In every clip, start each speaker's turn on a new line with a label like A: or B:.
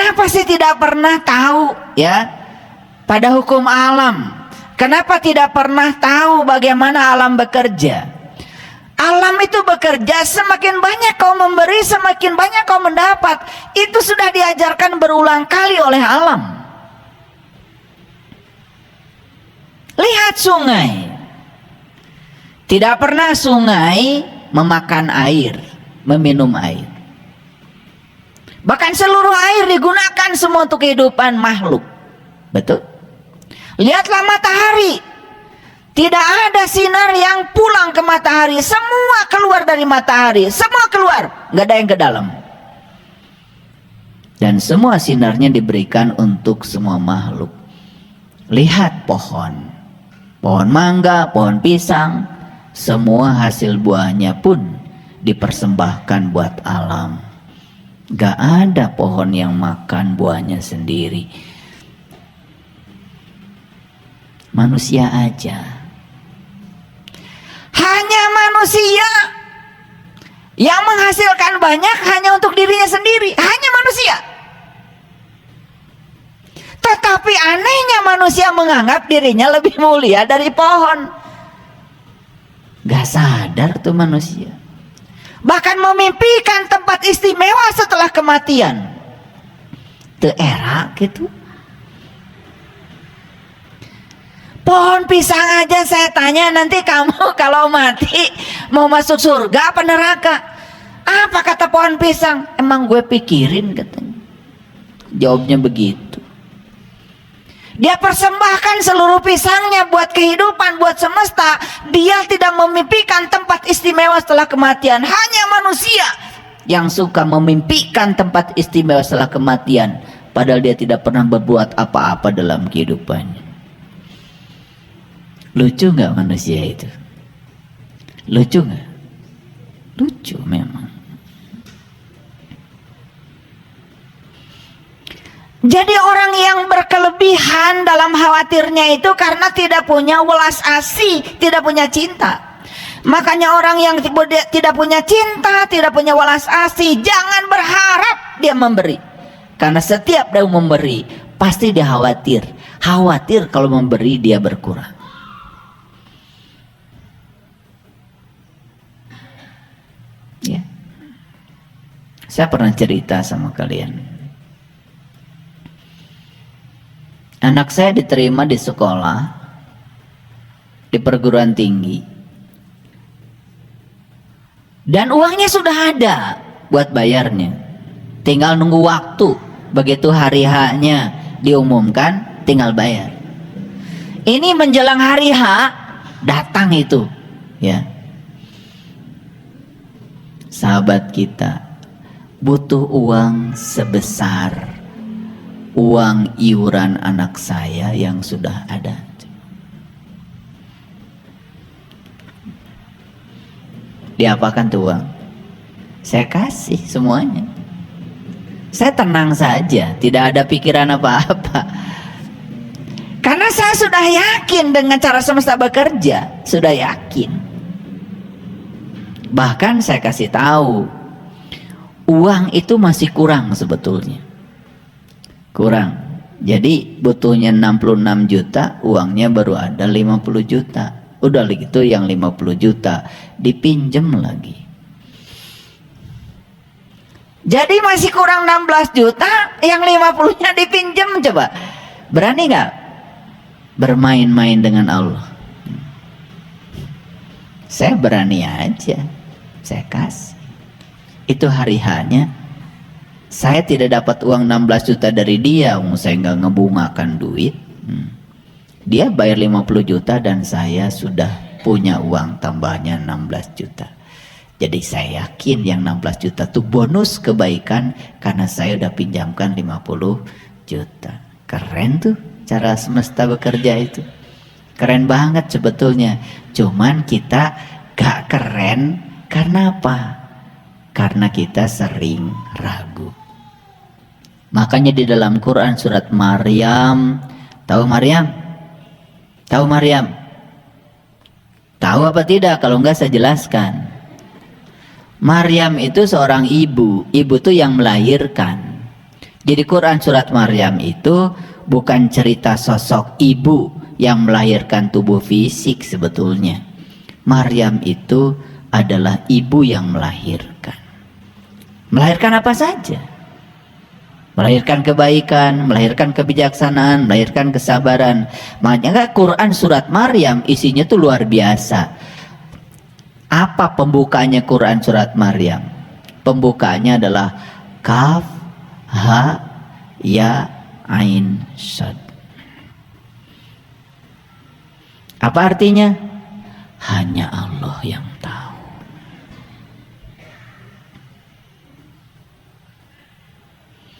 A: Kenapa sih tidak pernah tahu ya pada hukum alam? Kenapa tidak pernah tahu bagaimana alam bekerja? Alam itu bekerja, semakin banyak kau memberi, semakin banyak kau mendapat. Itu sudah diajarkan berulang kali oleh alam. Lihat sungai. Tidak pernah sungai memakan air, meminum air. Bahkan seluruh air digunakan semua untuk kehidupan makhluk. Betul? Lihatlah matahari. Tidak ada sinar yang pulang ke matahari. Semua keluar dari matahari. Semua keluar. Nggak ada yang ke dalam. Dan semua sinarnya diberikan untuk semua makhluk. Lihat pohon. Pohon mangga, pohon pisang. Semua hasil buahnya pun dipersembahkan buat alam. Gak ada pohon yang makan buahnya sendiri. Manusia aja. Hanya manusia yang menghasilkan banyak hanya untuk dirinya sendiri. Hanya manusia. Tetapi anehnya manusia menganggap dirinya lebih mulia dari pohon. Gak sadar tuh manusia. Bahkan memimpikan tempat istimewa setelah kematian. Teu era gitu. Pohon pisang aja saya tanya, nanti kamu kalau mati mau masuk surga apa neraka? Apa kata pohon pisang? Emang gue pikirin katanya. Jawabnya begitu. Dia persembahkan seluruh pisangnya buat kehidupan, buat semesta. Dia tidak memimpikan tempat istimewa setelah kematian. Hanya manusia yang suka memimpikan tempat istimewa setelah kematian. Padahal dia tidak pernah berbuat apa-apa dalam kehidupannya. Lucu nggak manusia itu? Lucu nggak? Lucu memang. Jadi orang yang berkelebihan dalam khawatirnya itu karena tidak punya welas asih, tidak punya cinta. Makanya orang yang tidak punya cinta, tidak punya welas asih, jangan berharap dia memberi. Karena setiap dia memberi, pasti dia khawatir. Khawatir kalau memberi dia berkurang. Ya. Saya pernah cerita sama kalian. Anak saya diterima di sekolah, di perguruan tinggi. Dan uangnya sudah ada buat bayarnya. Tinggal nunggu waktu. Begitu hari H-nya diumumkan, tinggal bayar. Ini menjelang hari H, datang itu. Ya. Sahabat kita butuh uang sebesar uang iuran anak saya yang sudah ada. Diapakan tuh uang? Saya kasih semuanya. Saya tenang saja, tidak ada pikiran apa-apa. Karena saya sudah yakin dengan cara semesta bekerja, sudah yakin. Bahkan saya kasih tahu, uang itu masih kurang sebetulnya. Kurang. Jadi butuhnya 66 juta, uangnya baru ada 50 juta. Udah gitu yang 50 juta dipinjem lagi. Jadi masih kurang 16 juta, yang 50-nya dipinjem. Coba, berani nggak bermain-main dengan Allah? Saya berani aja, saya kasih. Itu hari H-nya. Saya tidak dapat uang 16 juta dari dia, saya nggak ngebungakan duit. Dia bayar 50 juta dan saya sudah punya uang tambahnya 16 juta. Jadi saya yakin yang 16 juta itu bonus kebaikan karena saya udah pinjamkan 50 juta. Keren tuh cara semesta bekerja itu. Keren banget sebetulnya. Cuman kita gak keren karena apa? Karena kita sering ragu. Makanya di dalam Quran surat Maryam, tahu Maryam? Tahu Maryam? Tahu apa tidak? Kalau enggak saya jelaskan. Maryam itu seorang ibu. Ibu itu yang melahirkan. Jadi Quran surat Maryam itu bukan cerita sosok ibu yang melahirkan tubuh fisik sebetulnya. Maryam itu adalah ibu yang melahirkan. Melahirkan apa saja? Melahirkan kebaikan, melahirkan kebijaksanaan, melahirkan kesabaran. Makanya Quran surat Maryam isinya tuh luar biasa. Apa pembukanya Quran surat Maryam? Pembukanya adalah Kaf, Ha, Ya, Ain, Shad. Apa artinya? Hanya Allah yang tahu.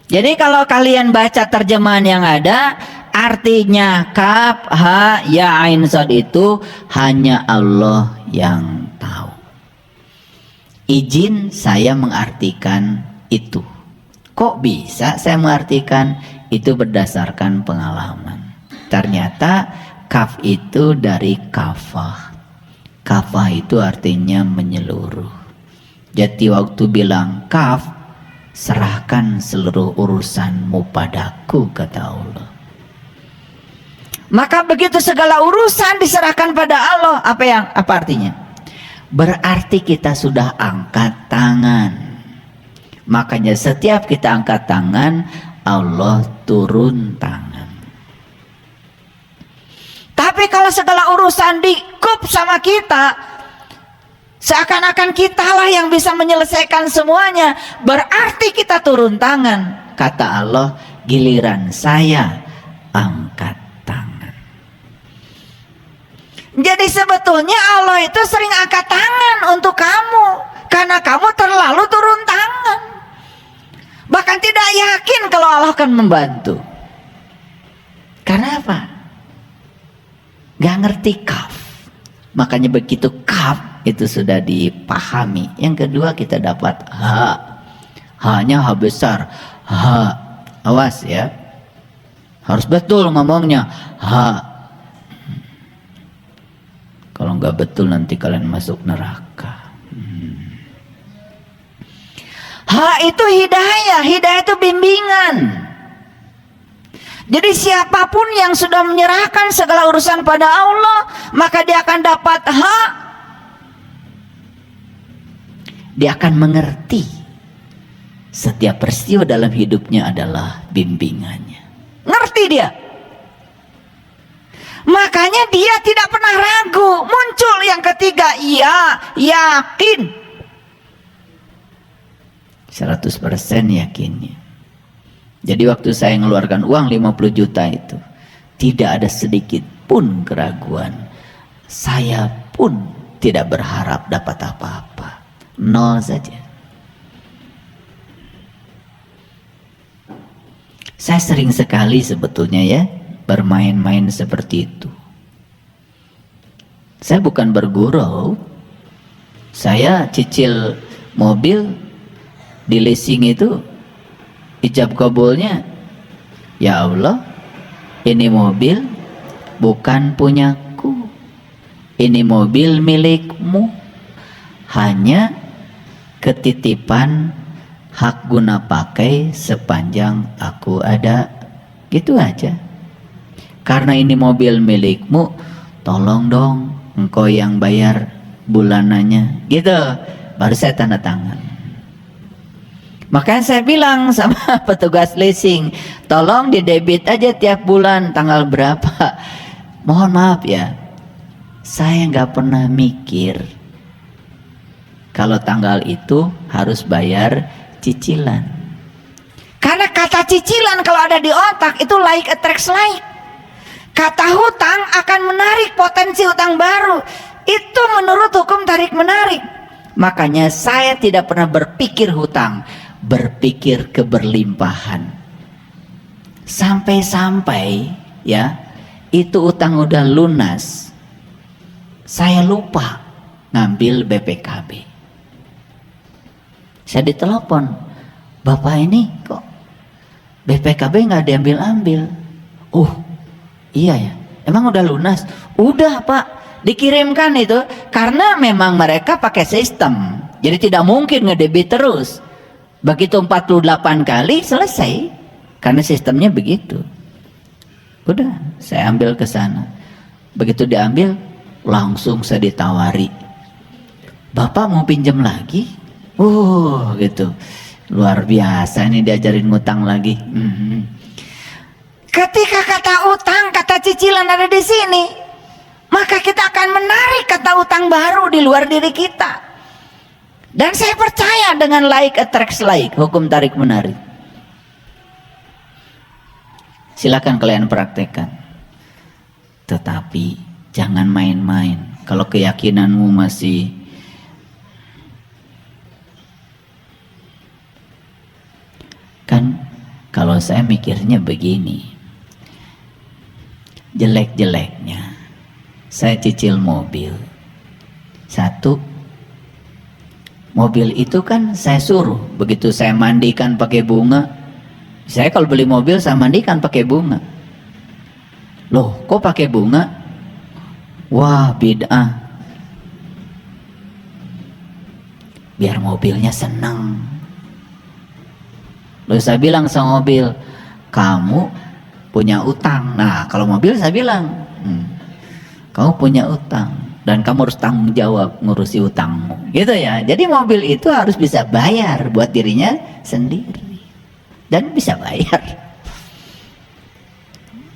A: Jadi kalau kalian baca terjemahan yang ada, artinya Kaf, Ha, Ya, Ain, Shad itu hanya Allah yang tahu. Izin saya mengartikan itu. Kok bisa saya mengartikan? Itu berdasarkan pengalaman. Ternyata Kaf itu dari kafah. Kafah itu artinya menyeluruh. Jadi waktu bilang Kaf, serahkan seluruh urusanmu padaku, kata Allah. Maka begitu segala urusan diserahkan pada Allah, apa artinya? Berarti kita sudah angkat tangan. Makanya setiap kita angkat tangan, Allah turun tangan. Tapi kalau segala urusan dikup sama kita, seakan-akan kitalah yang bisa menyelesaikan semuanya, berarti kita turun tangan. Kata Allah, giliran saya angkat tangan. Jadi sebetulnya Allah itu sering angkat tangan untuk kamu, karena kamu terlalu turun tangan. Bahkan tidak yakin kalau Allah akan membantu. Karena apa? Gak ngerti kaf. Makanya begitu kaf itu sudah dipahami. Yang kedua kita dapat ha. Ha-nya ha besar. Ha. Awas ya. Harus betul ngomongnya. Ha. Kalau nggak betul nanti kalian masuk neraka. Ha itu hidayah. Hidayah itu bimbingan. Jadi siapapun yang sudah menyerahkan segala urusan pada Allah, maka dia akan dapat ha. Dia akan mengerti setiap peristiwa dalam hidupnya adalah bimbingannya. Ngerti dia. Makanya dia tidak pernah ragu. Muncul yang ketiga, iya, yakin. 100% yakinnya. Jadi waktu saya mengeluarkan uang 50 juta itu, tidak ada sedikit pun keraguan. Saya pun tidak berharap dapat apa-apa. Nol saja. Saya sering sekali sebetulnya ya bermain-main seperti itu. Saya bukan bergurau. Saya cicil mobil di leasing itu, ijab kabulnya, ya Allah, ini mobil bukan punyaku, ini mobil milikmu, hanya ketitipan hak guna pakai sepanjang aku ada, gitu aja. Karena ini mobil milikmu, tolong dong engkau yang bayar bulanannya, gitu. Baru saya tanda tangan. Makanya saya bilang sama petugas leasing, tolong didebit aja tiap bulan tanggal berapa. Mohon maaf ya, saya nggak pernah mikir kalau tanggal itu harus bayar cicilan. Karena kata cicilan kalau ada di otak itu like attracts like. Kata hutang akan menarik potensi hutang baru. Itu menurut hukum tarik menarik. Makanya saya tidak pernah berpikir hutang, berpikir keberlimpahan. Sampai-sampai ya itu utang udah lunas, saya lupa ngambil BPKB. Saya ditelepon, Bapak ini kok BPKB nggak diambil-ambil? Iya ya, emang udah lunas? Udah Pak, dikirimkan itu. Karena memang mereka pakai sistem, jadi tidak mungkin ngedebit terus. Begitu 48 kali selesai, Karena sistemnya begitu. Udah, saya ambil ke sana. Begitu diambil, langsung saya ditawari. Bapak mau pinjam lagi? Gitu. Luar biasa ini diajarin ngutang lagi. Ketika kata utang, kata cicilan ada di sini, maka kita akan menarik kata utang baru di luar diri kita. Dan saya percaya dengan like attracts like, hukum tarik menarik. Silakan kalian praktekkan. Tetapi jangan main-main. Kalau keyakinanmu masih kan, kalau saya mikirnya begini, jelek-jeleknya saya cicil mobil. Satu, mobil itu kan saya suruh, begitu saya mandikan pakai bunga. Saya kalau beli mobil saya mandikan pakai bunga. Loh, kok pakai bunga? Wah, bid'ah. Biar mobilnya senang. Lalu saya bilang sama mobil, kamu punya utang. Nah, kalau mobil saya bilang, kamu punya utang dan kamu harus tanggung jawab ngurusi utangmu. Gitu ya. Jadi mobil itu harus bisa bayar buat dirinya sendiri. Dan bisa bayar.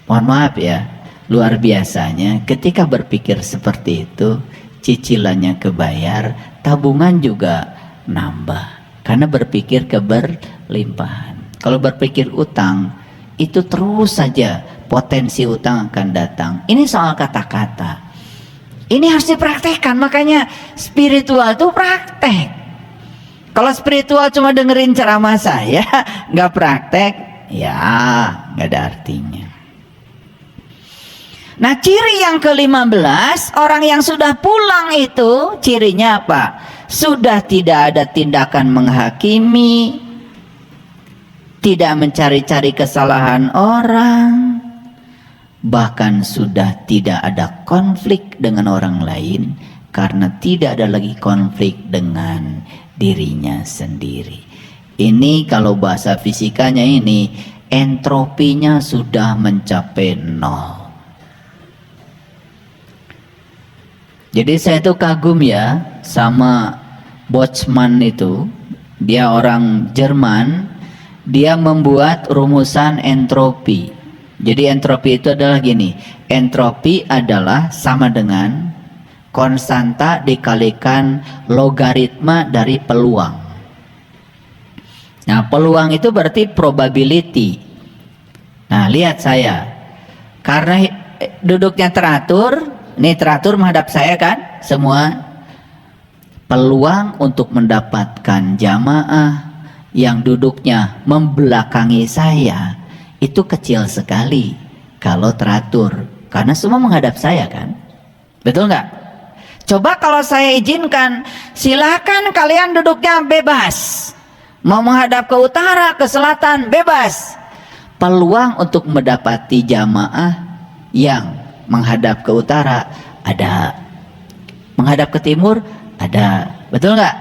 A: Mohon maaf ya, luar biasanya ketika berpikir seperti itu, cicilannya kebayar, tabungan juga nambah. Karena berpikir keberlimpahan. Kalau berpikir utang, itu terus saja potensi utang akan datang. Ini soal kata-kata. Ini harus dipraktekkan, makanya spiritual itu praktek. Kalau spiritual cuma dengerin ceramah saya, nggak praktek, ya nggak ada artinya. Nah, ciri yang ke-15, orang yang sudah pulang itu cirinya apa? Sudah tidak ada tindakan menghakimi, tidak mencari-cari kesalahan orang, bahkan sudah tidak ada konflik dengan orang lain, karena tidak ada lagi konflik dengan dirinya sendiri. Ini kalau bahasa fisikanya ini, entropinya sudah mencapai 0. Jadi saya tuh kagum ya sama Boltzmann itu. Dia orang Jerman, dia membuat rumusan entropi. Jadi entropi itu adalah gini, entropi adalah sama dengan konstanta dikalikan logaritma dari peluang. Nah, peluang itu berarti probability. Nah, lihat saya, karena duduknya teratur, ini teratur menghadap saya kan, semua. Peluang untuk mendapatkan jamaah yang duduknya membelakangi saya itu kecil sekali kalau teratur, karena semua menghadap saya kan, betul nggak? Coba kalau saya izinkan, silakan kalian duduknya bebas. Mau menghadap ke utara, ke selatan, bebas. Peluang untuk mendapati jamaah yang menghadap ke utara ada, menghadap ke timur ada, betul nggak?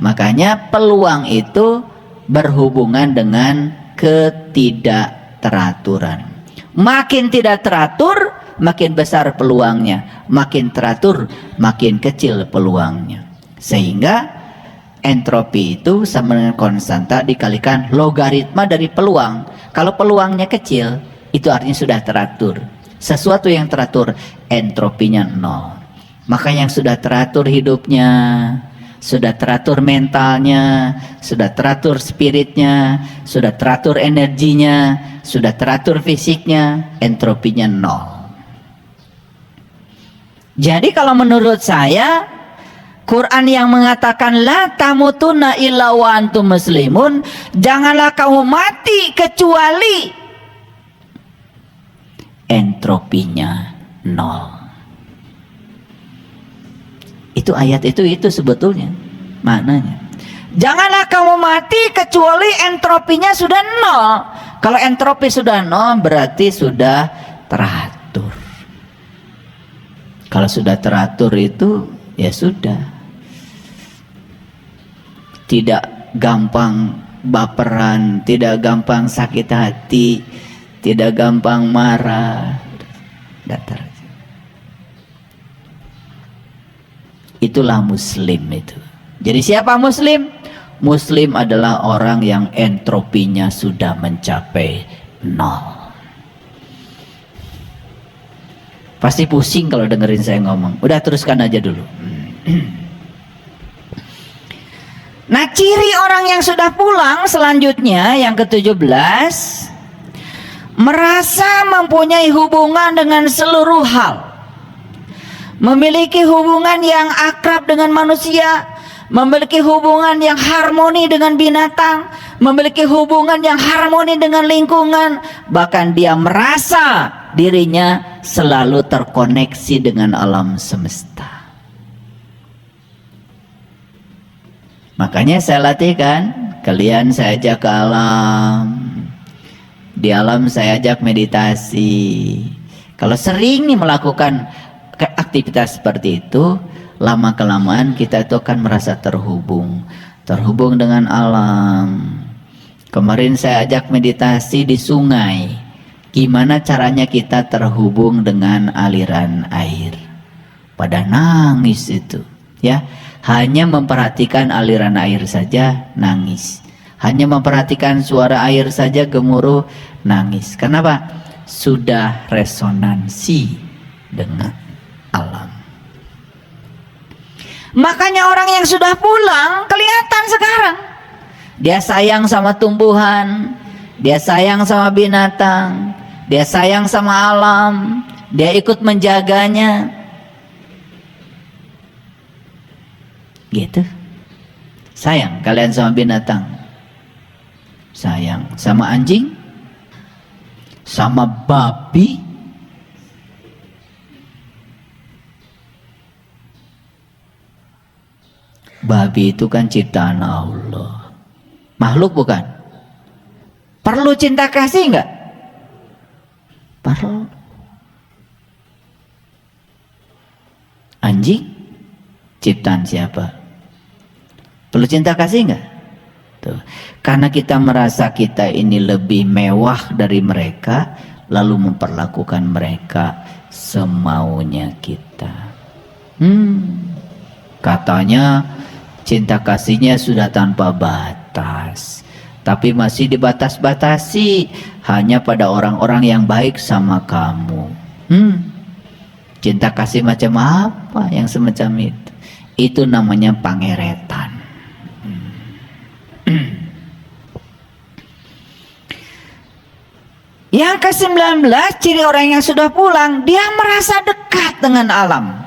A: Makanya peluang itu berhubungan dengan ketidakteraturan. Makin tidak teratur, makin besar peluangnya. Makin teratur, makin kecil peluangnya. Sehingga entropi itu sama dengan konstanta dikalikan logaritma dari peluang. Kalau peluangnya kecil, itu artinya sudah teratur. Sesuatu yang teratur, entropinya 0. Maka yang sudah teratur hidupnya, sudah teratur mentalnya, sudah teratur spiritnya, sudah teratur energinya, sudah teratur fisiknya, entropinya 0. Jadi kalau menurut saya, Quran yang mengatakan la tamutunna illa wa antum muslimun, janganlah kamu mati kecuali entropinya 0. Itu ayat itu sebetulnya maknanya. Janganlah kamu mati kecuali entropinya sudah 0. Kalau entropi sudah 0 berarti sudah teratur. Kalau sudah teratur itu ya sudah, tidak gampang baperan, tidak gampang sakit hati, tidak gampang marah. Datar aja. Itulah muslim itu. Jadi siapa muslim? Muslim adalah orang yang entropinya sudah mencapai 0. Pasti pusing kalau dengerin saya ngomong. Udah, teruskan aja dulu. Nah, ciri orang yang sudah pulang selanjutnya yang ke-17, merasa mempunyai hubungan dengan seluruh hal, memiliki hubungan yang akrab dengan manusia, memiliki hubungan yang harmoni dengan binatang, memiliki hubungan yang harmoni dengan lingkungan, bahkan dia merasa dirinya selalu terkoneksi dengan alam semesta. Makanya saya latihkan, kalian saya ajak ke alam, di alam saya ajak meditasi. Kalau sering nih melakukan aktivitas seperti itu, lama-kelamaan kita itu akan merasa terhubung dengan alam. Kemarin saya ajak meditasi di sungai. Gimana caranya kita terhubung dengan aliran air? Pada nangis itu, ya. Hanya memperhatikan aliran air saja nangis. Hanya memperhatikan suara air saja gemuruh nangis. Kenapa? Sudah resonansi dengan alam. Makanya orang yang sudah pulang kelihatan sekarang. Dia sayang sama tumbuhan, dia sayang sama binatang, dia sayang sama alam, dia ikut menjaganya. Gitu. Sayang kalian sama binatang, sayang sama anjing, sama babi, babi itu kan ciptaan Allah, makhluk bukan? Perlu cinta kasih enggak? Perlu. Anjing ciptaan siapa? Perlu cinta kasih enggak? Tuh. Karena kita merasa kita ini lebih mewah dari mereka, lalu memperlakukan mereka semaunya kita. Katanya cinta kasihnya sudah tanpa batas, tapi masih dibatas-batasi hanya pada orang-orang yang baik sama kamu. Cinta kasih macam apa yang semacam itu? Itu namanya pangeretan. Yang ke-19, ciri orang yang sudah pulang, dia merasa dekat dengan alam,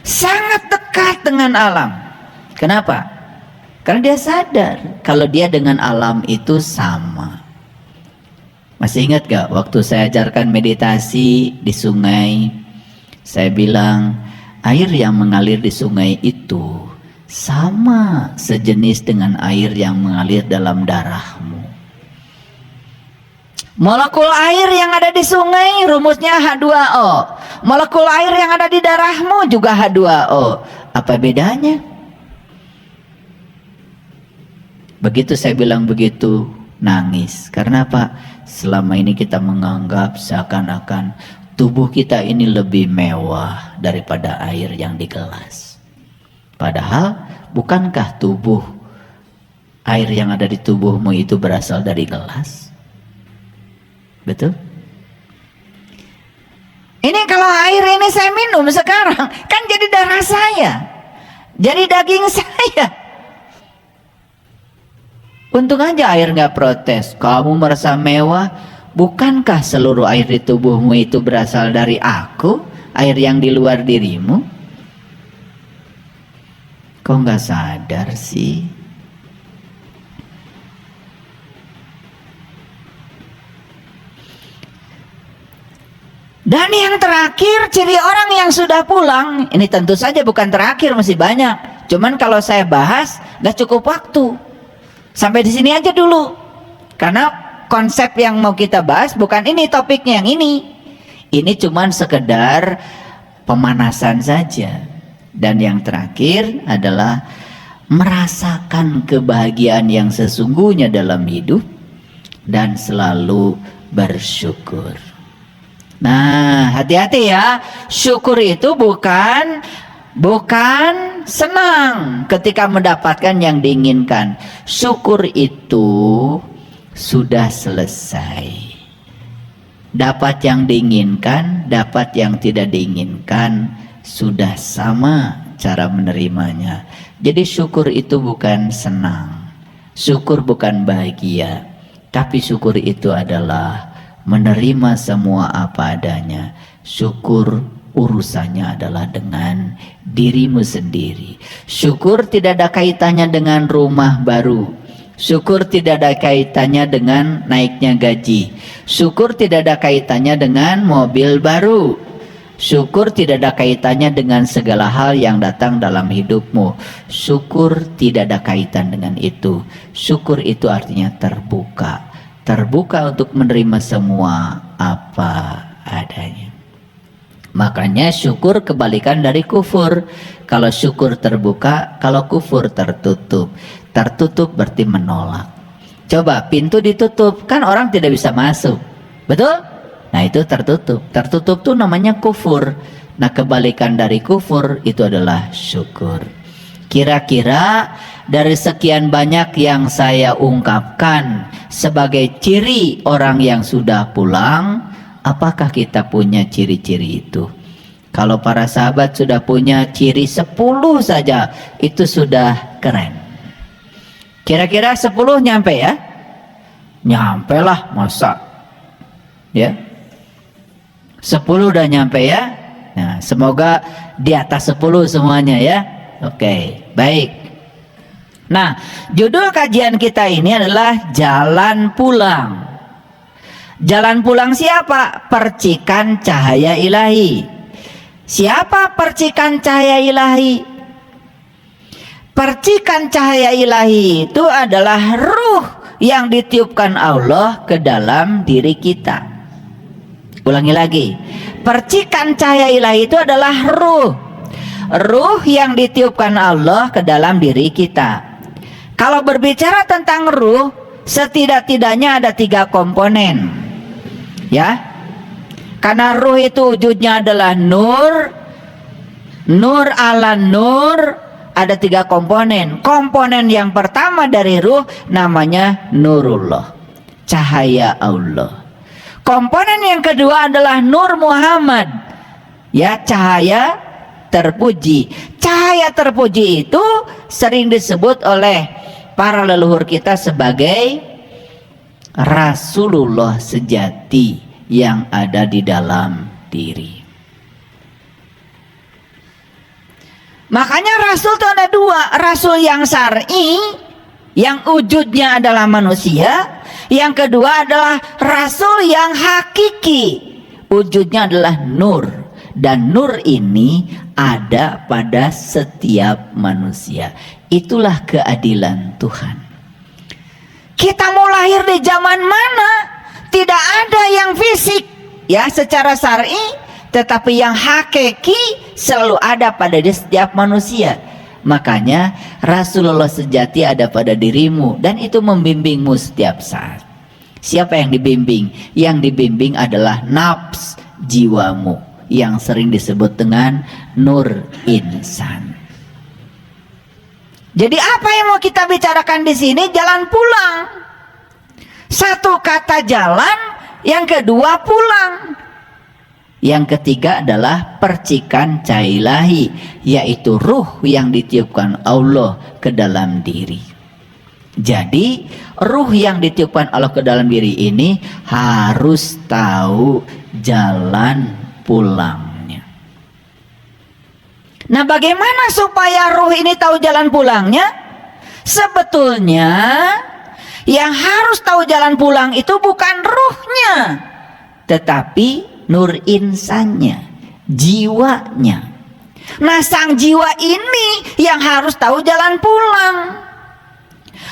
A: sangat dekat dengan alam. Kenapa? Karena dia sadar kalau dia dengan alam itu sama. Masih ingat gak waktu saya ajarkan meditasi di sungai, saya bilang air yang mengalir di sungai itu sama sejenis dengan air yang mengalir dalam darahmu. Molekul air yang ada di sungai rumusnya H2O. Molekul air yang ada di darahmu juga H2O. Apa bedanya? Begitu saya bilang begitu, nangis. Karena apa? Selama ini kita menganggap seakan-akan tubuh kita ini lebih mewah daripada air yang di gelas. Padahal bukankah tubuh air yang ada di tubuhmu itu berasal dari gelas? Betul? Ini kalau air ini saya minum sekarang, kan jadi darah saya, jadi daging saya. Untung aja air nggak protes. Kamu merasa mewah, bukankah seluruh air di tubuhmu itu berasal dari aku, air yang di luar dirimu? Kok nggak sadar sih? Dan yang terakhir, ciri orang yang sudah pulang, ini tentu saja bukan terakhir, masih banyak. Cuman kalau saya bahas, nggak cukup waktu. Sampai di sini aja dulu. Karena konsep yang mau kita bahas bukan ini topiknya yang ini. Ini cuman sekedar pemanasan saja. Dan yang terakhir adalah merasakan kebahagiaan yang sesungguhnya dalam hidup, dan selalu bersyukur. Nah, hati-hati ya. Syukur itu bukan senang ketika mendapatkan yang diinginkan. Syukur itu sudah selesai. Dapat yang diinginkan, dapat yang tidak diinginkan, sudah sama cara menerimanya. Jadi syukur itu bukan senang, syukur bukan bahagia, tapi syukur itu adalah menerima semua apa adanya. Syukur urusannya adalah dengan dirimu sendiri. Syukur tidak ada kaitannya dengan rumah baru. Syukur tidak ada kaitannya dengan naiknya gaji. Syukur tidak ada kaitannya dengan mobil baru. Syukur tidak ada kaitannya dengan segala hal yang datang dalam hidupmu. Syukur tidak ada kaitan dengan itu. Syukur itu artinya terbuka. Terbuka untuk menerima semua apa adanya. Makanya syukur kebalikan dari kufur. Kalau syukur terbuka, kalau kufur tertutup. Tertutup berarti menolak. Coba pintu ditutup, kan orang tidak bisa masuk. Betul? Nah itu tertutup. Tertutup tuh namanya kufur. Nah kebalikan dari kufur itu adalah syukur. Kira-kira dari sekian banyak yang saya ungkapkan sebagai ciri orang yang sudah pulang, apakah kita punya ciri-ciri itu? Kalau para sahabat sudah punya ciri 10 saja, itu sudah keren. Kira-kira 10 nyampe ya? Nyampe lah, masa? Ya. 10 udah nyampe ya. Nah, semoga di atas 10 semuanya ya. Oke, baik. Nah, judul kajian kita ini adalah Jalan Pulang. Jalan pulang siapa? Percikan cahaya ilahi. Siapa percikan cahaya ilahi? Percikan cahaya ilahi itu adalah ruh yang ditiupkan Allah ke dalam diri kita. Ulangi lagi, percikan cahaya ilahi itu adalah ruh yang ditiupkan Allah ke dalam diri kita. Kalau berbicara tentang ruh, setidak-tidaknya ada 3 komponen, ya. Karena ruh itu wujudnya adalah nur ala nur, ada 3 komponen. Komponen yang pertama dari ruh namanya nurullah, cahaya Allah. Komponen yang kedua adalah Nur Muhammad, ya, cahaya terpuji. Cahaya terpuji itu sering disebut oleh para leluhur kita sebagai Rasulullah sejati yang ada di dalam diri. Makanya Rasul itu ada 2, Rasul yang syar'i, yang wujudnya adalah manusia. Yang kedua adalah Rasul yang hakiki, wujudnya adalah nur. Dan nur ini ada pada setiap manusia. Itulah keadilan Tuhan. Kita mau lahir di zaman mana, tidak ada yang fisik, ya, secara syar'i, tetapi yang hakiki selalu ada pada setiap manusia. Makanya Rasulullah sejati ada pada dirimu, dan itu membimbingmu setiap saat. Siapa yang dibimbing? Yang dibimbing adalah nafs jiwamu, yang sering disebut dengan nur insan. Jadi apa yang mau kita bicarakan di sini? Jalan pulang. Satu kata jalan, yang kedua pulang. Yang ketiga adalah percikan cahaya ilahi, yaitu ruh yang ditiupkan Allah ke dalam diri. Jadi ruh yang ditiupkan Allah ke dalam diri ini harus tahu jalan pulangnya. Nah, bagaimana supaya ruh ini tahu jalan pulangnya? Sebetulnya yang harus tahu jalan pulang itu bukan ruhnya, tetapi nur insannya, jiwanya. Nah, sang jiwa ini yang harus tahu jalan pulang.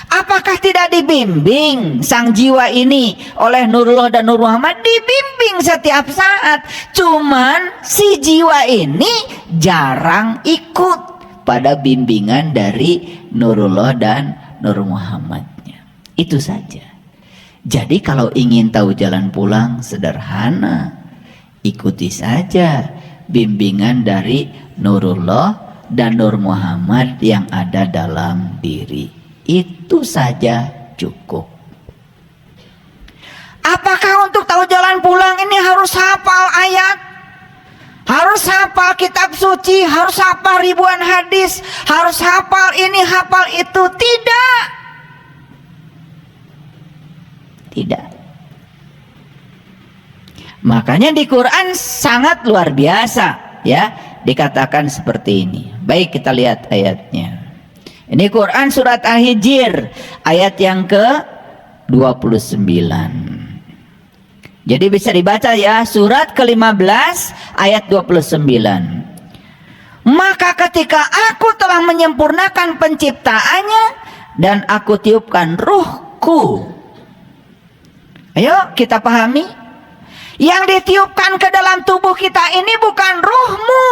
A: Apakah tidak dibimbing sang jiwa ini oleh Nurullah dan Nur Muhammad? Dibimbing setiap saat. Cuman si jiwa ini jarang ikut, pada bimbingan dari Nurullah dan Nur Muhammadnya. Itu saja. Jadi kalau ingin tahu jalan pulang sederhana, ikuti saja bimbingan dari Nurullah dan Nur Muhammad yang ada dalam diri. Itu saja cukup. Apakah untuk tahu jalan pulang ini harus hafal ayat? Harus hafal kitab suci, harus hafal ribuan hadis, harus hafal ini, hafal itu? Tidak. Tidak. Makanya di Quran sangat luar biasa, ya, dikatakan seperti ini. Baik, kita lihat ayatnya. Ini Quran surat Al-Hijr ayat yang ke-29. Jadi bisa dibaca ya, surat ke-15 ayat 29. Maka ketika aku telah menyempurnakan penciptaannya dan aku tiupkan ruhku. Ayo kita pahami. Yang ditiupkan ke dalam tubuh kita ini bukan ruhmu.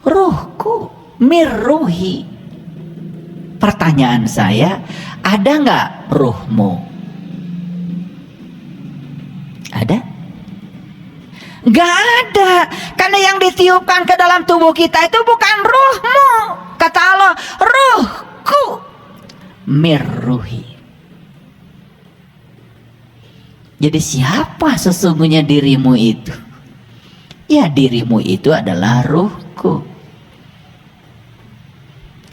A: Ruhku, mirruhi. Pertanyaan saya, ada nggak ruhmu? Ada? Gak ada. Karena yang ditiupkan ke dalam tubuh kita itu bukan ruhmu. Kata Allah, ruhku mirruhi. Jadi siapa sesungguhnya dirimu itu? Ya, dirimu itu adalah ruhku.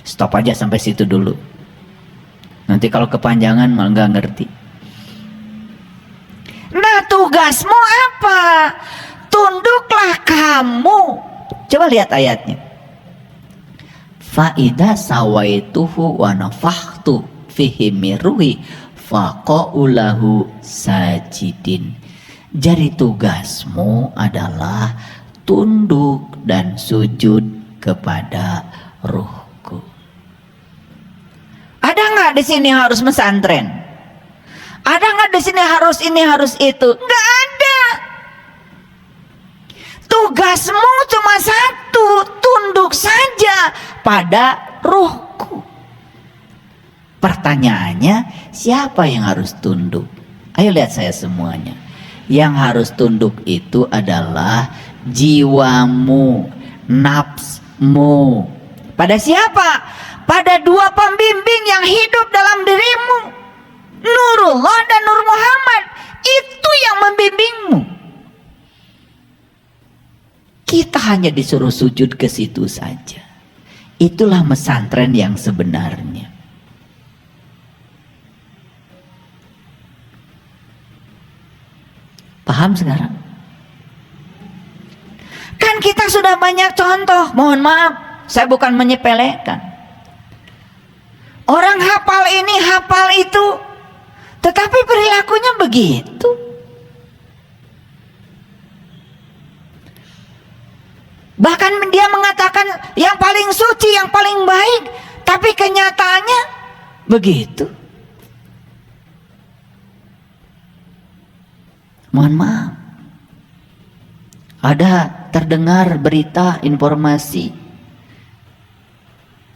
A: Stop aja sampai situ dulu. Nanti kalau kepanjangan malah nggak ngerti. Nah, tugasmu apa? Tunduklah kamu. Coba lihat ayatnya. Fa idza sawaituhu wa nafakhtu fihi min ruhi faqaulahu sajidin. Jadi tugasmu adalah tunduk dan sujud kepada ruhku. Ada nggak di sini harus pesantren? Ada nggak di sini harus ini harus itu? Nggak ada. Tugasmu cuma satu, tunduk saja pada ruhku. Pertanyaannya, siapa yang harus tunduk? Ayo lihat saya semuanya. Yang harus tunduk itu adalah jiwamu, nafsmu. Pada siapa? Pada dua pembimbing yang hidup dalam dirimu, Nurullah dan Nur Muhammad. Itu yang membimbingmu. Kita hanya disuruh sujud ke situ saja. Itulah pesantren yang sebenarnya. Paham sekarang? Kan kita sudah banyak contoh. Mohon maaf, saya bukan menyepelekan. Orang hafal ini, hafal itu, tetapi perilakunya begitu. Bahkan dia mengatakan yang paling suci, yang paling baik, tapi kenyataannya begitu. Mohon maaf. Ada terdengar berita, informasi.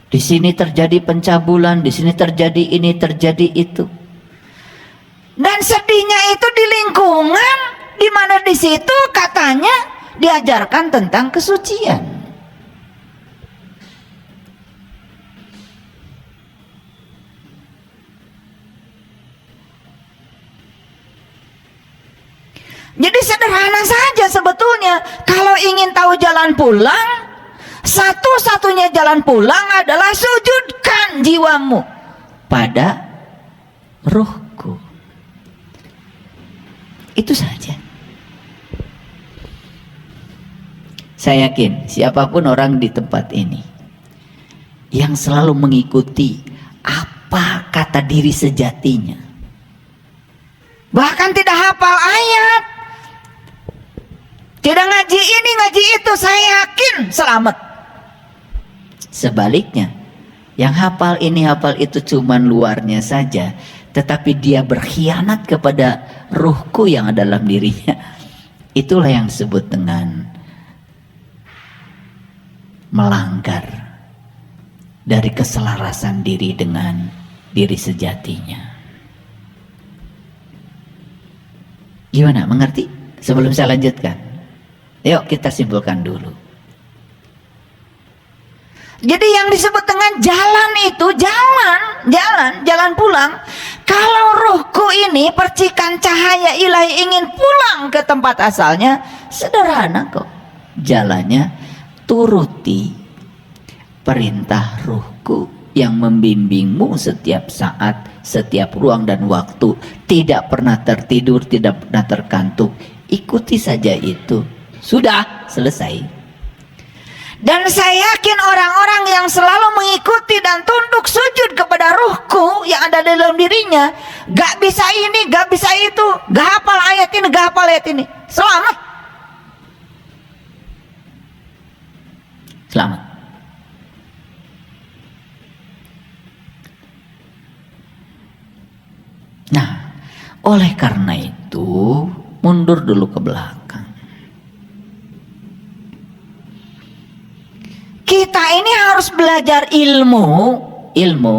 A: Di sini terjadi pencabulan, di sini terjadi ini, terjadi itu. Dan sedihnya itu di lingkungan di mana di situ katanya diajarkan tentang kesucian. Jadi sederhana saja sebetulnya. Kalau ingin tahu jalan pulang, satu-satunya jalan pulang adalah sujudkan jiwamu pada ruhku. Itu saja. Saya yakin siapapun orang di tempat ini yang selalu mengikuti apa kata diri sejatinya, bahkan tidak hafal ayat, tidak ngaji ini ngaji itu, saya yakin selamat. Sebaliknya, yang hafal ini hafal itu cuman luarnya saja, tetapi dia berkhianat kepada ruhku yang ada dalam dirinya. Itulah yang disebut dengan melanggar dari keselarasan diri dengan diri sejatinya. Gimana, mengerti? Sebelum saya lanjutkan, yuk kita simpulkan dulu. Jadi yang disebut dengan jalan itu jalan pulang. Kalau ruhku ini percikan cahaya ilahi ingin pulang ke tempat asalnya, sederhana kok. Jalannya turuti perintah ruhku yang membimbingmu setiap saat, setiap ruang dan waktu, tidak pernah tertidur, tidak pernah terkantuk. Ikuti saja itu, sudah selesai. Dan saya yakin orang-orang yang selalu mengikuti dan tunduk sujud kepada ruhku yang ada dalam dirinya, gak bisa ini, gak bisa itu, gak hafal ayat ini, gak hafal ayat ini, selamat. Selamat. Nah, oleh karena itu mundur dulu ke belakang. Kita ini harus belajar ilmu.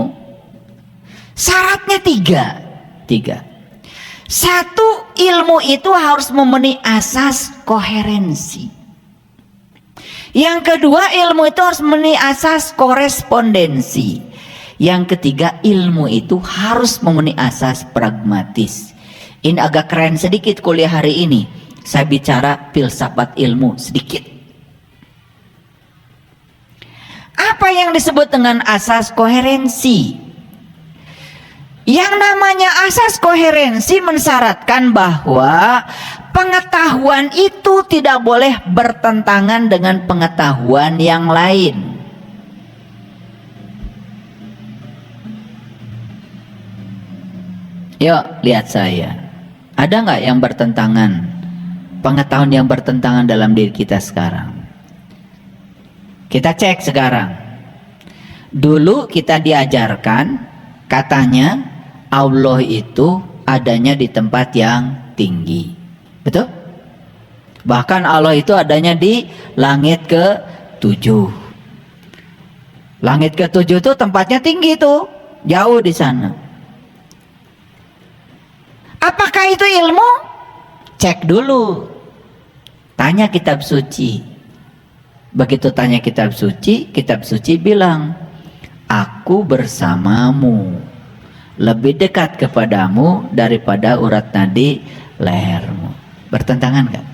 A: Syaratnya tiga. Satu, ilmu itu harus memenuhi asas koherensi. Yang kedua, ilmu itu harus memenuhi asas korespondensi. Yang ketiga, ilmu itu harus memenuhi asas pragmatis. Ini agak keren sedikit kuliah hari ini. Saya bicara filsafat ilmu sedikit. Apa yang disebut dengan asas koherensi? Yang namanya asas koherensi mensyaratkan bahwa pengetahuan itu tidak boleh bertentangan dengan pengetahuan yang lain. Yuk lihat saya, ada nggak yang bertentangan, pengetahuan yang bertentangan dalam diri kita sekarang? Kita cek sekarang. Dulu kita diajarkan, katanya Allah itu adanya di tempat yang tinggi, betul? Bahkan Allah itu adanya di langit ke-7. Langit ke-7 itu tempatnya tinggi tuh, jauh di sana. Apakah itu ilmu? Cek dulu. Tanya kitab suci. Begitu tanya kitab suci bilang, aku bersamamu, lebih dekat kepadamu daripada urat nadi lehermu. Bertentangan gak?